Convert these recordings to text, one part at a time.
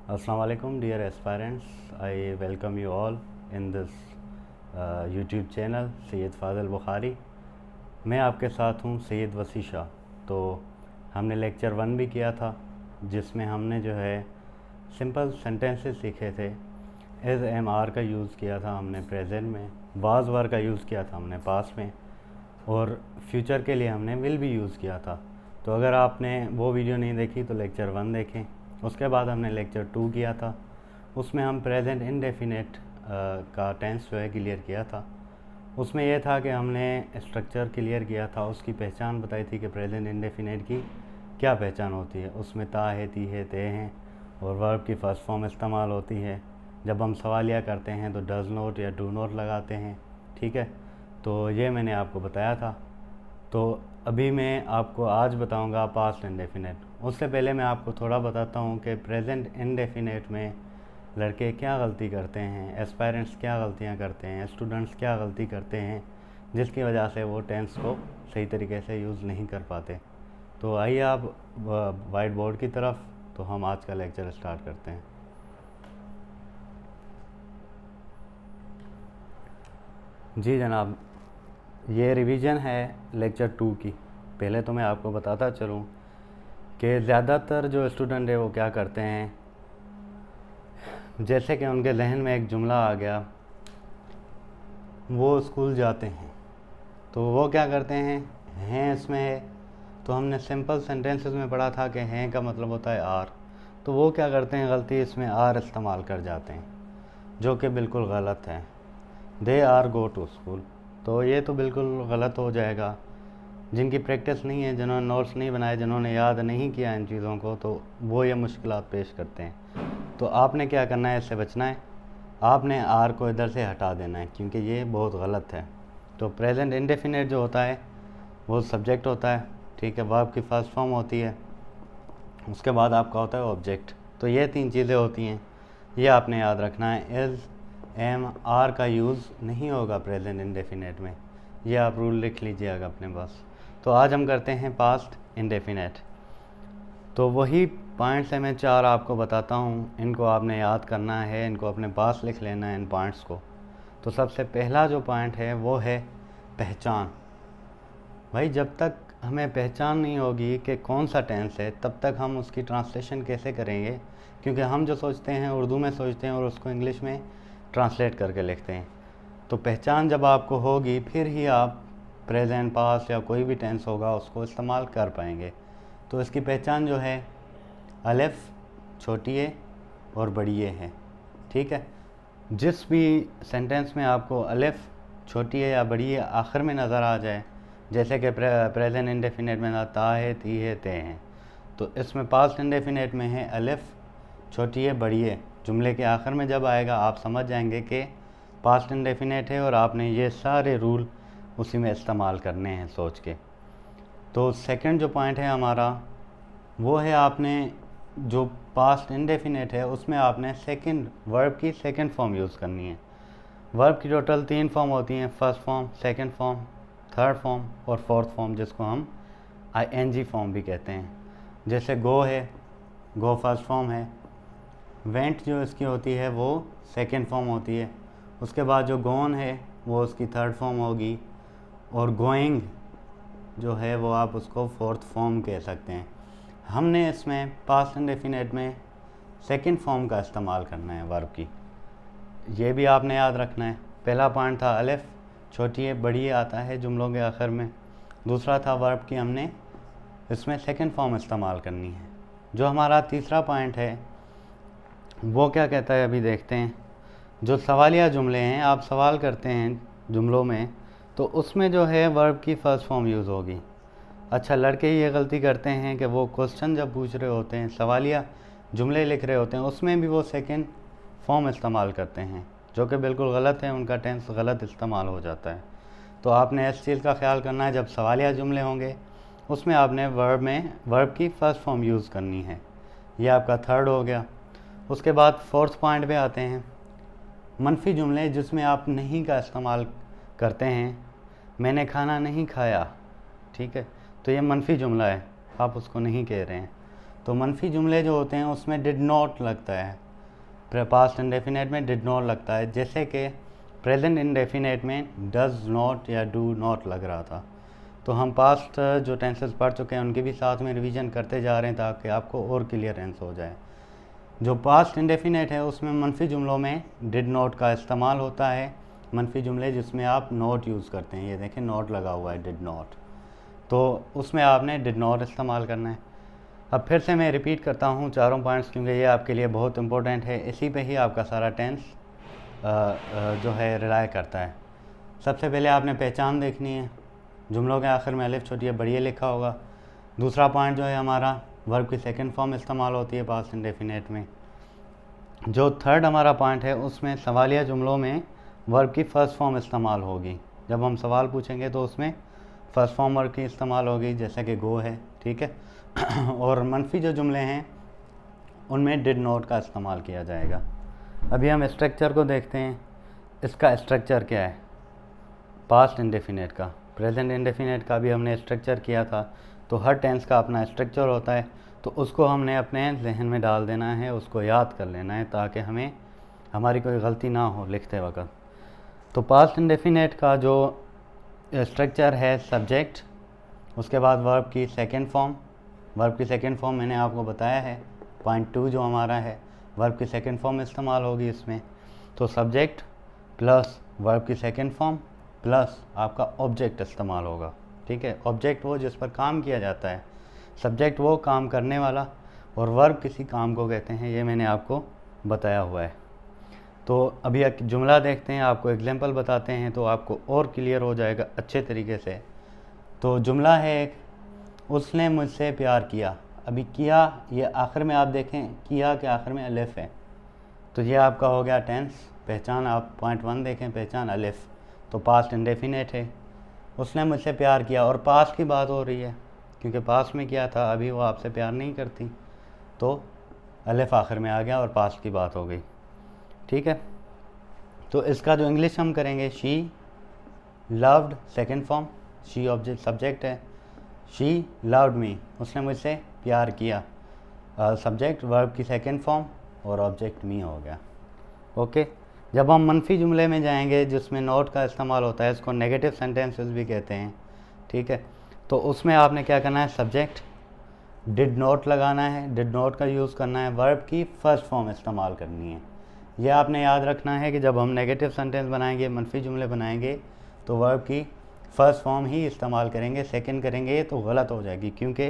Assalamu alaikum dear aspirants. I welcome you all in this YouTube channel Syed Fazil Bukhari. मैं आपके साथ हूँ सैयद वसी शाह। तो हमने लेक्चर 1 भी किया था जिसमें हमने जो है सिंपल सेंटेंसेस सीखे थे। एज एम आर का यूज़ किया था हमने प्रेजेंट में, वाज वर का यूज़ किया था हमने पास्ट में, और फ्यूचर के लिए हमने विल भी यूज़ किया था। तो अगर आपने वो वीडियो नहीं देखी तो लेक्चर 1 देखें। उसके बाद हमने लेक्चर 2 किया था, उसमें हम प्रेजेंट इनडेफिनेट का टेंस जो है क्लियर किया था। उसमें यह था कि हमने स्ट्रक्चर क्लियर किया था, उसकी पहचान बताई थी कि प्रेजेंट इनडेफिनेट की क्या पहचान होती है। उसमें ता है, ती है, ते हैं और वर्ब की फ़र्स्ट फॉर्म इस्तेमाल होती है। जब हम सवालिया करते हैं तो डज़ नॉट या डू नॉट लगाते हैं, ठीक है। तो ये मैंने आपको बताया था। तो अभी मैं आपको आज बताऊंगा पास्ट इंडेफिनेट। उससे पहले मैं आपको थोड़ा बताता हूँ कि प्रेजेंट इंडेफिनेट में लड़के क्या गलती करते हैं, एस्पायरेंट्स क्या गलतियाँ करते हैं, स्टूडेंट्स क्या गलती करते हैं, जिसकी वजह से वो टेंस को सही तरीके से यूज़ नहीं कर पाते। तो आइए आप वाइट बोर्ड की तरफ, तो हम आज का लेक्चर स्टार्ट करते हैं। जी जनाब, ये रिवीजन है लेक्चर 2 की। पहले तो मैं आपको बताता चलूँ कि ज़्यादातर जो स्टूडेंट है वो क्या करते हैं, जैसे कि उनके जहन में एक जुमला आ गया, वो स्कूल जाते हैं, तो वो क्या करते हैं इसमें है। तो हमने सिंपल सेंटेंसेस में पढ़ा था कि हैं का मतलब होता है आर। तो वो क्या करते हैं गलती, इसमें आर इस्तेमाल कर जाते हैं, जो कि बिल्कुल गलत है। They are go to school, तो ये तो बिल्कुल गलत हो जाएगा। जिनकी प्रैक्टिस नहीं है, जिन्होंने नोट्स नहीं बनाए, जिन्होंने याद नहीं किया इन चीज़ों को, तो वो ये मुश्किलात पेश करते हैं। तो आपने क्या करना है, इससे बचना है। आपने आर को इधर से हटा देना है क्योंकि ये बहुत गलत है। तो प्रेजेंट इंडेफिनेट जो होता है वो सब्जेक्ट होता है, ठीक है। वर्ब की फर्स्ट फॉर्म होती है, उसके बाद आपका होता है ऑब्जेक्ट। तो ये 3 चीज़ें होती हैं, ये आपने याद रखना है। एज एम आर का यूज़ नहीं होगा प्रेजेंट इंडेफिनेट में, ये आप रूल लिख लीजिएगा अपने पास। तो आज हम करते हैं पास्ट इंडेफिनेट। तो वही पॉइंट्स हैं, मैं 4 आपको बताता हूँ, इनको आपने याद करना है, इनको अपने पास लिख लेना है इन पॉइंट्स को। तो सबसे पहला जो पॉइंट है वो है पहचान। भाई जब तक हमें पहचान नहीं होगी कि कौन सा टेंस है, तब तक हम उसकी ट्रांसलेशन कैसे करेंगे, क्योंकि हम जो सोचते हैं उर्दू में सोचते हैं और उसको इंग्लिश में ट्रांसलेट करके लिखते हैं। तो पहचान जब आपको होगी फिर ही आप प्रेजेंट, पास्ट या कोई भी टेंस होगा उसको इस्तेमाल कर पाएंगे। तो इसकी पहचान जो है अलिफ छोटी ए और बड़ी ए है, ठीक है। जिस भी सेंटेंस में आपको अलिफ छोटी ए या बड़ी ए आखिर में नज़र आ जाए, जैसे कि प्रेजेंट इंडेफिनेट में ना ता है, ती है, ते हैं, तो इसमें पास्ट इंडेफिनेट में है अलिफ छोटी ए बड़ी ए। जुमले के आखिर में जब आएगा आप समझ जाएंगे कि पास्ट इंडेफिनेट है और आपने ये सारे रूल उसी में इस्तेमाल करने हैं सोच के। तो सेकंड जो पॉइंट है हमारा वो है, आपने जो पास्ट इंडेफिनेट है उसमें आपने सेकंड वर्ब की सेकंड फॉर्म यूज़ करनी है। वर्ब की टोटल 3 फॉर्म होती हैं, first form, second form, third form और फोर्थ फॉर्म, जिसको हम आईएनजी फॉर्म भी कहते हैं। जैसे गो है, गो फर्स्ट फॉर्म है। वेंट जो इसकी होती है वो सेकंड फॉर्म होती है। उसके बाद जो गोन है वो उसकी थर्ड फॉर्म होगी, और गोइंग जो है वो आप उसको फोर्थ फॉर्म कह सकते हैं। हमने इसमें पास्ट इंडेफिनेट में सेकंड फॉर्म का इस्तेमाल करना है वर्ब की, ये भी आपने याद रखना है। पहला पॉइंट था अलिफ छोटी है बड़ी है आता है जुमलों के आखिर में। दूसरा था वर्ब की हमने इसमें सेकंड फॉर्म इस्तेमाल करनी है। जो हमारा तीसरा पॉइंट है वो क्या कहता है, अभी देखते हैं। जो सवालिया जुमले हैं, आप सवाल करते हैं जुमलों में, तो उसमें जो है वर्ब की फ़र्स्ट फॉर्म यूज़ होगी। अच्छा, लड़के ये गलती करते हैं कि वो क्वेश्चन जब पूछ रहे होते हैं, सवालिया जुमले लिख रहे होते हैं, उसमें भी वो सेकंड फॉर्म इस्तेमाल करते हैं, जो कि बिल्कुल गलत है, उनका टेंस गलत इस्तेमाल हो जाता है। तो आपने इस चीज़ का ख्याल करना है, जब सवालिया जुमले होंगे उसमें आपने वर्ब की फ़र्स्ट फॉर्म यूज़ करनी है। ये आपका थर्ड हो गया। उसके बाद फोर्थ पॉइंट पे आते हैं, मनफी जुमले जिसमें आप नहीं का इस्तेमाल करते हैं। मैंने खाना नहीं खाया, ठीक है, तो ये मनफी जुमला है, आप उसको नहीं कह रहे हैं। तो मनफी जुमले जो होते हैं उसमें डिड नॉट लगता है, पास्ट इंडेफिनेट में डिड नॉट लगता है, जैसे कि प्रेजेंट इंडेफिनेट में डज नॉट या डू नॉट लग रहा था। तो हम पास्ट जो टेंसेस पढ़ चुके हैं उनके भी साथ में रिवीजन करते जा रहे हैं ताकि आपको और क्लियरेंस हो जाए। जो पास्ट इंडेफिनेट है उसमें मनफी जुमलों में डिड नॉट का इस्तेमाल होता है। मनफी जुमले जिसमें आप नॉट यूज़ करते हैं, ये देखें नॉट लगा हुआ है डिड नॉट, तो उसमें आपने डिड नॉट इस्तेमाल करना है। अब फिर से मैं रिपीट करता हूँ चारों पॉइंट्स क्योंकि ये आपके लिए बहुत इंपॉर्टेंट है, इसी पे ही आपका सारा टेंस जो है रिलाय करता है। सबसे पहले आपने पहचान देखनी है, जुमलों के आखिर में अलिफ छोटी बढ़िया लिखा होगा। दूसरा पॉइंट जो है हमारा वर्ब की सेकंड फॉर्म इस्तेमाल होती है पास्ट इंडेफिनेट में। जो थर्ड हमारा पॉइंट है उसमें सवालिया जुमलों में वर्ब की फ़र्स्ट फॉर्म इस्तेमाल होगी। जब हम सवाल पूछेंगे तो उसमें फ़र्स्ट फॉर्म वर्ब की इस्तेमाल होगी, जैसे कि गो है, ठीक है। और मनफी जो जुमले हैं उनमें डिड नॉट का इस्तेमाल किया जाएगा। अभी हम स्ट्रक्चर को देखते हैं। इसका स्ट्रक्चर क्या है, पास्ट इंडेफिनेट का, प्रेजेंट इंडेफिनेट का भी हमने स्ट्रक्चर किया था। तो हर टेंस का अपना स्ट्रक्चर होता है, तो उसको हमने अपने जहन में डाल देना है, उसको याद कर लेना है ताकि हमें हमारी कोई गलती ना हो लिखते वक्त। तो पास्ट इंडेफिनेट का जो स्ट्रक्चर है सब्जेक्ट, उसके बाद वर्ब की सेकंड फॉर्म। वर्ब की सेकंड फॉर्म मैंने आपको बताया है, पॉइंट 2 जो हमारा है वर्ब की सेकंड फॉर्म इस्तेमाल होगी इसमें। तो सब्जेक्ट प्लस वर्ब की सेकंड फॉर्म प्लस आपका ऑब्जेक्ट इस्तेमाल होगा, ठीक है। ऑब्जेक्ट वो जिस पर काम किया जाता है, सब्जेक्ट वो काम करने वाला, और वर्ब किसी काम को कहते हैं, ये मैंने आपको बताया हुआ है। तो अभी एक जुमला देखते हैं, आपको एग्जांपल बताते हैं तो आपको और क्लियर हो जाएगा अच्छे तरीके से। तो जुमला है एक, उसने मुझसे प्यार किया। अभी किया, ये आखिर में आप देखें किया के आखिर में अलिफ है, तो ये आपका हो गया टेंस। पहचान आप पॉइंट 1 देखें, पहचान अलिफ, तो पास्ट इंडेफिनेट है। उसने मुझसे प्यार किया, और पास्ट की बात हो रही है क्योंकि पास्ट में किया था, अभी वो आपसे प्यार नहीं करती, तो अलिफ आखिर में आ गया और पास्ट की बात हो गई, ठीक है। तो इसका जो इंग्लिश हम करेंगे, she loved second form, she object subject है, शी लव्ड मी, उसने मुझसे प्यार किया, सब्जेक्ट वर्ब की सेकंड फॉर्म और ऑब्जेक्ट मी हो गया, ओके। जब हम मनफी जुमले में जाएंगे जिसमें नॉट का इस्तेमाल होता है, इसको नेगेटिव सेंटेंसेस भी कहते हैं, ठीक है। तो उसमें आपने क्या करना है, सब्जेक्ट डिड नॉट लगाना है, डिड नॉट का यूज़ करना है, वर्ब की फ़र्स्ट फॉर्म इस्तेमाल करनी है। यह आपने याद रखना है कि जब हम नेगेटिव सेंटेंस बनाएंगे, मनफी जुमले बनाएंगे, तो वर्ब की फ़र्स्ट फॉर्म ही इस्तेमाल करेंगे, सेकंड करेंगे तो गलत हो जाएगी। क्योंकि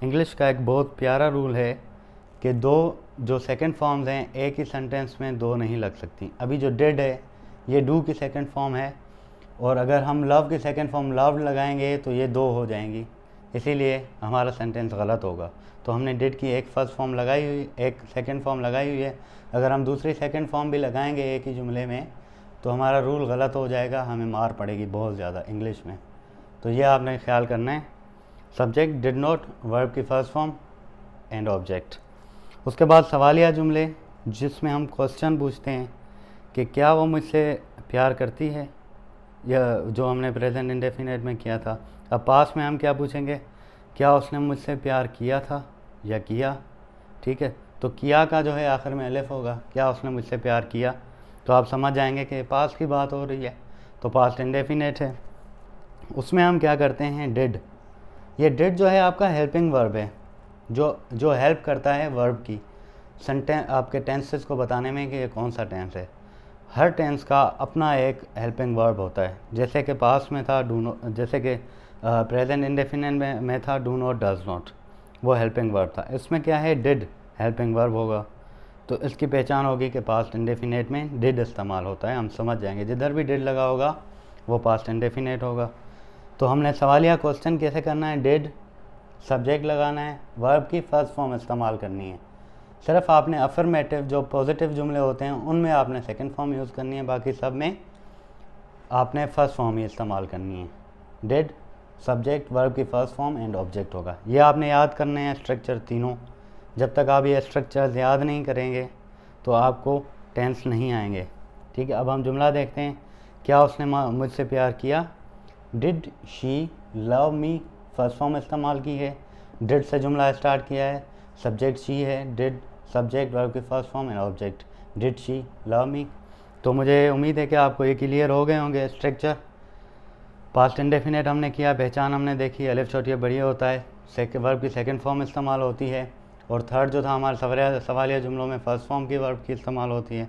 इंग्लिश का एक बहुत प्यारा रूल है कि दो जो सेकंड फॉर्म्स हैं एक ही सेंटेंस में दो नहीं लग सकती। अभी जो डिड है ये डू की सेकंड फॉर्म है, और अगर हम लव की सेकंड फॉर्म लव्ड लगाएंगे तो ये दो हो जाएंगी, इसीलिए हमारा सेंटेंस गलत होगा। तो हमने डिड की एक फर्स्ट फॉर्म लगाई हुई, एक सेकंड फॉर्म लगाई हुई है, अगर हम दूसरी सेकंड फॉर्म भी लगाएंगे एक ही जुमले में तो हमारा रूल गलत हो जाएगा, हमें मार पड़ेगी बहुत ज़्यादा इंग्लिश में। तो ये आपने ख्याल करना है, सब्जेक्ट डिड नॉट, वर्ब की फर्स्ट फॉर्म एंड ऑब्जेक्ट। उसके बाद सवालिया जुमले जिसमें हम क्वेश्चन पूछते हैं कि क्या वो मुझसे प्यार करती है, या जो हमने प्रेजेंट इंडेफिनेट में किया था। अब पास्ट में हम क्या पूछेंगे, क्या उसने मुझसे प्यार किया था या किया, ठीक है। तो किया का जो है आखिर में अलिफ होगा, क्या उसने मुझसे प्यार किया, तो आप समझ जाएंगे कि पास्ट की बात हो रही है, तो पास्ट इंडेफिनेट है। उसमें हम क्या करते हैं, डिड। ये डिड जो है आपका हेल्पिंग वर्ब है, जो हेल्प करता है वर्ब की सेंटेंस आपके टेंसेस को बताने में कि ये कौन सा टेंस है। हर टेंस का अपना एक हेल्पिंग वर्ब होता है, जैसे कि पास्ट में था डू नॉट, जैसे कि प्रेजेंट इंडेफिनेट में था डू नॉट डज नॉट, वो हेल्पिंग वर्ब था। इसमें क्या है, डिड हेल्पिंग वर्ब होगा, तो इसकी पहचान होगी कि पास्ट इंडेफिनेट में डिड इस्तेमाल होता है। हम समझ जाएंगे जिधर भी डिड लगा होगा वो पास्ट इंडेफिनेट होगा। तो हमने सवालिया क्वेश्चन कैसे करना है, डिड सब्जेक्ट लगाना है, वर्ब की फर्स्ट फॉर्म इस्तेमाल करनी है। सिर्फ आपने अफर्मेटिव जो पॉजिटिव जुमले होते हैं उनमें आपने सेकंड फॉर्म यूज़ करनी है, बाकी सब में आपने फर्स्ट फॉर्म ही इस्तेमाल करनी है। डिड सब्जेक्ट वर्ब की फर्स्ट फॉर्म एंड ऑब्जेक्ट होगा। ये आपने याद करने हैं स्ट्रक्चर तीनों। जब तक आप ये स्ट्रक्चर्स याद नहीं करेंगे तो आपको टेंस नहीं आएंगे, ठीक है। अब हम जुमला देखते हैं, क्या उसने मुझसे प्यार किया, did she love me first form इस्तेमाल की है, डिड से जुमला स्टार्ट किया है, सब्जेक्ट शी है, डिड सब्जेक्ट वर्ब की first form and object, did she love me. तो मुझे उम्मीद है कि आपको ये क्लियर हो गए होंगे स्ट्रक्चर। पास्ट इंडेफिनेट हमने किया, पहचान हमने देखी, अलिफ छोटी बढ़िया होता है, वर्ब की सेकंड फॉर्म इस्तेमाल होती है, और थर्ड जो था हमारे सवालिया जुमलों में फर्स्ट फॉर्म की वर्ब की इस्तेमाल होती है।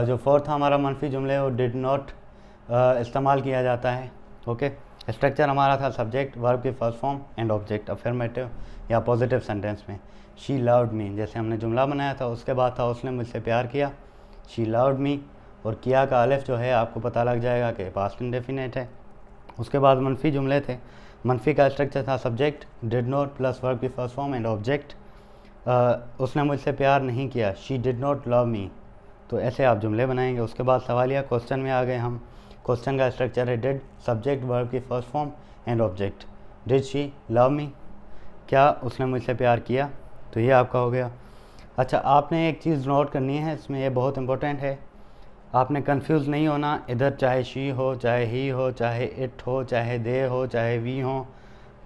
जो फोर्थ था हमारा मनफी जुमले वो डिड नॉट इस्तेमाल किया जाता है। ओके, स्ट्रक्चर हमारा था सब्जेक्ट वर्ब की first form and object affirmative या पॉजिटिव सेंटेंस में। शी लव्ड मी जैसे हमने जुमला बनाया था, उसके बाद था उसने मुझसे प्यार किया, शी लव्ड मी, और किया का अलिफ जो है आपको पता लग जाएगा कि पास्ट इंडेफिनेट है। उसके बाद मनफी जुमले थे, मनफी का स्ट्रक्चर था subject did not plus verb की फर्स्ट फॉर्म एंड ऑब्जेक्ट। उसने मुझसे प्यार नहीं किया, she did not love me. तो ऐसे आप जुमले बनाएंगे। उसके बाद सवालिया क्वेश्चन में आ गए हम। क्वेश्चन का स्ट्रक्चर है डिड सब्जेक्ट वर्ब की first form and object, did she love me, क्या उसने मुझसे प्यार किया। तो ये आपका हो गया। अच्छा, आपने एक चीज़ नोट करनी है इसमें, ये बहुत इंपॉर्टेंट है, आपने कंफ्यूज नहीं होना। इधर चाहे शी हो, चाहे ही हो, चाहे इट हो, चाहे दे हो, चाहे वी हो,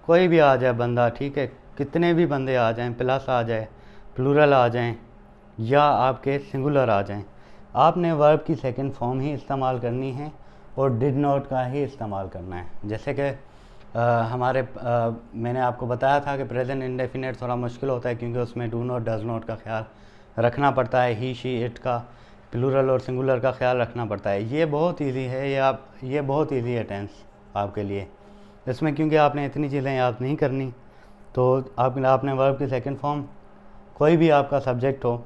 कोई भी आ जाए बंदा, ठीक है, कितने भी बंदे आ जाएं, प्लस आ जाए, प्लूरल आ जाएं, या आपके सिंगुलर आ जाएं, आपने वर्ब की सेकंड फॉर्म ही इस्तेमाल करनी है और डिड नॉट का ही इस्तेमाल करना है। जैसे कि मैंने आपको बताया था कि प्रेजेंट इंडेफिनेट थोड़ा मुश्किल होता है क्योंकि उसमें डू नॉट डज नॉट का ख्याल रखना पड़ता है, ही शी इट का प्लूरल और सिंगुलर का ख्याल रखना पड़ता है। ये बहुत इजी है, ये बहुत इजी है टेंस आपके लिए। इसमें क्योंकि आपने इतनी चीज़ें याद नहीं करनी, तो आपने वर्ब की सेकंड फॉर्म कोई भी आपका सब्जेक्ट हो,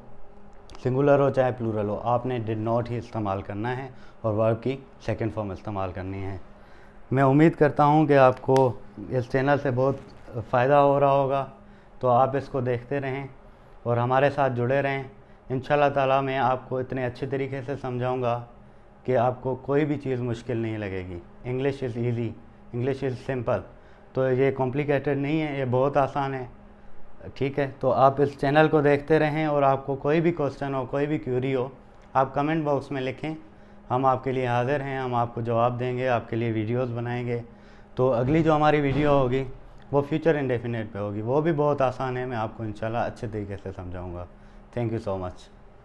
सिंगुलर हो चाहे प्लूरल हो, आपने डिड नॉट ही इस्तेमाल करना है और वर्ब की सेकंड फॉर्म इस्तेमाल करनी है। मैं उम्मीद करता हूँ कि आपको इस चैनल से बहुत फ़ायदा हो रहा होगा, तो आप इसको देखते रहें और हमारे साथ जुड़े रहें। इंशाल्लाह ताला मैं आपको इतने अच्छे तरीके से समझाऊंगा कि आपको कोई भी चीज़ मुश्किल नहीं लगेगी। English is easy, English is simple, तो ये कॉम्प्लिकेटेड नहीं है, ये बहुत आसान है, ठीक है। तो आप इस चैनल को देखते रहें और आपको कोई भी क्वेश्चन हो, कोई भी क्यूरी हो, आप कमेंट बॉक्स में लिखें, हम आपके लिए हाज़िर हैं, हम आपको जवाब देंगे, आपके लिए वीडियोस बनाएंगे। तो अगली जो हमारी वीडियो होगी वो फ्यूचर इंडेफिनेट पे होगी, वो भी बहुत आसान है, मैं आपको इंशाल्लाह अच्छे तरीके से समझाऊंगा। Thank you so much.